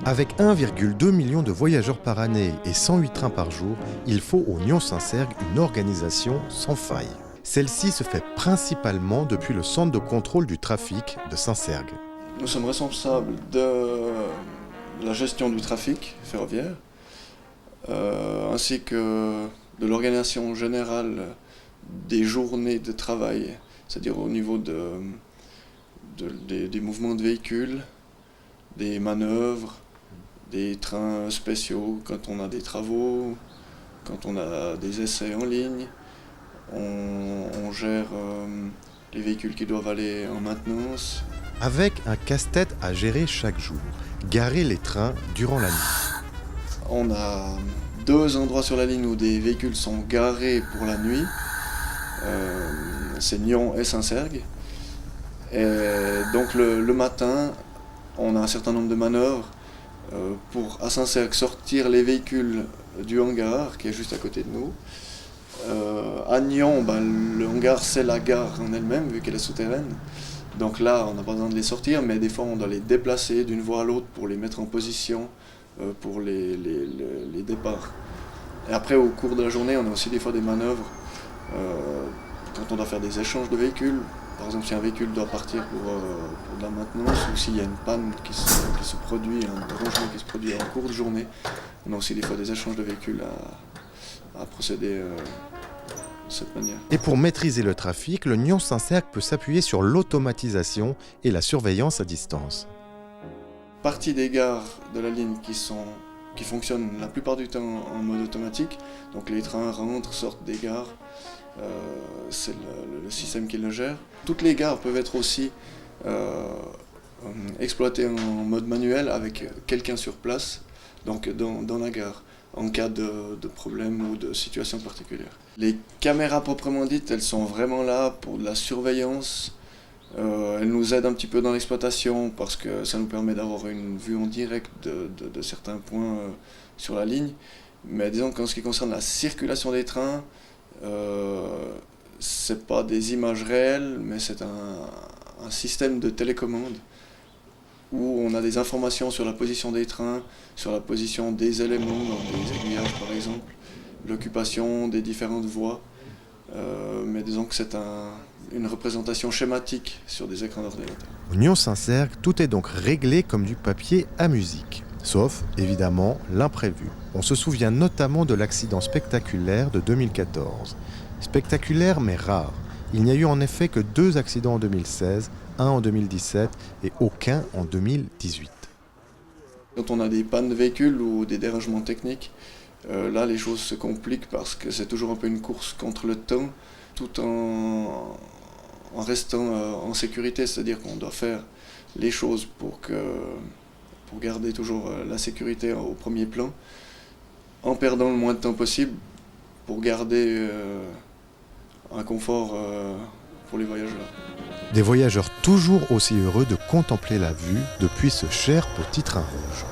Avec 1,2 million de voyageurs par année et 108 trains par jour, il faut au Nyons-Saint-Cergue une organisation sans faille. Celle-ci se fait principalement depuis le centre de contrôle du trafic de Saint-Cergue. Nous sommes responsables de la gestion du trafic ferroviaire, ainsi que de l'organisation générale des journées de travail, c'est-à-dire au niveau des mouvements de véhicules, des manœuvres, des trains spéciaux quand on a des travaux, quand on a des essais en ligne. On gère les véhicules qui doivent aller en maintenance. Avec un casse-tête à gérer chaque jour, garer les trains durant la nuit. On a 2 endroits sur la ligne où des véhicules sont garés pour la nuit. C'est Nyons et Saint-Cergue. Et donc le matin, on a un certain nombre de manœuvres pour, à Saint-Cergue, sortir les véhicules du hangar qui est juste à côté de nous. À Nyons, le hangar c'est la gare en elle-même vu qu'elle est souterraine. Donc là on n'a pas besoin de les sortir, mais des fois on doit les déplacer d'une voie à l'autre pour les mettre en position pour les départs. Et après au cours de la journée on a aussi des fois des manœuvres quand on doit faire des échanges de véhicules. Par exemple si un véhicule doit partir pour de la maintenance ou s'il y a une panne qui se produit, un dérangement qui se produit en cours de journée, on a aussi des fois des échanges de véhicules à procéder de cette manière. Et pour maîtriser le trafic, le Nyons-Saint-Cergue peut s'appuyer sur l'automatisation et la surveillance à distance. Partie des gares de la ligne qui fonctionnent la plupart du temps en mode automatique, donc les trains rentrent, sortent des gares, c'est le système qui le gère. Toutes les gares peuvent être aussi exploitées en mode manuel avec quelqu'un sur place, donc dans la gare, en cas de problème ou de situation particulière. Les caméras proprement dites, elles sont vraiment là pour de la surveillance. Elles nous aident un petit peu dans l'exploitation parce que ça nous permet d'avoir une vue en direct de certains points sur la ligne. Mais disons qu'en ce qui concerne la circulation des trains, c'est pas des images réelles, mais c'est un système de télécommande où on a des informations sur la position des trains, sur la position des éléments, donc des aiguillages par exemple, l'occupation des différentes voies. Mais disons que c'est une représentation schématique sur des écrans d'ordinateur. Au Nyons-Saint-Cergue, tout est donc réglé comme du papier à musique. Sauf, évidemment, l'imprévu. On se souvient notamment de l'accident spectaculaire de 2014. Spectaculaire mais rare. Il n'y a eu en effet que 2 accidents en 2016, un en 2017 et aucun en 2018. Quand on a des pannes de véhicules ou des dérangements techniques, là les choses se compliquent parce que c'est toujours un peu une course contre le temps, tout en restant en sécurité, c'est-à-dire qu'on doit faire les choses pour garder toujours la sécurité au premier plan, en perdant le moins de temps possible pour garder un confort pour les voyageurs. Des voyageurs toujours aussi heureux de contempler la vue depuis ce cher petit train rouge.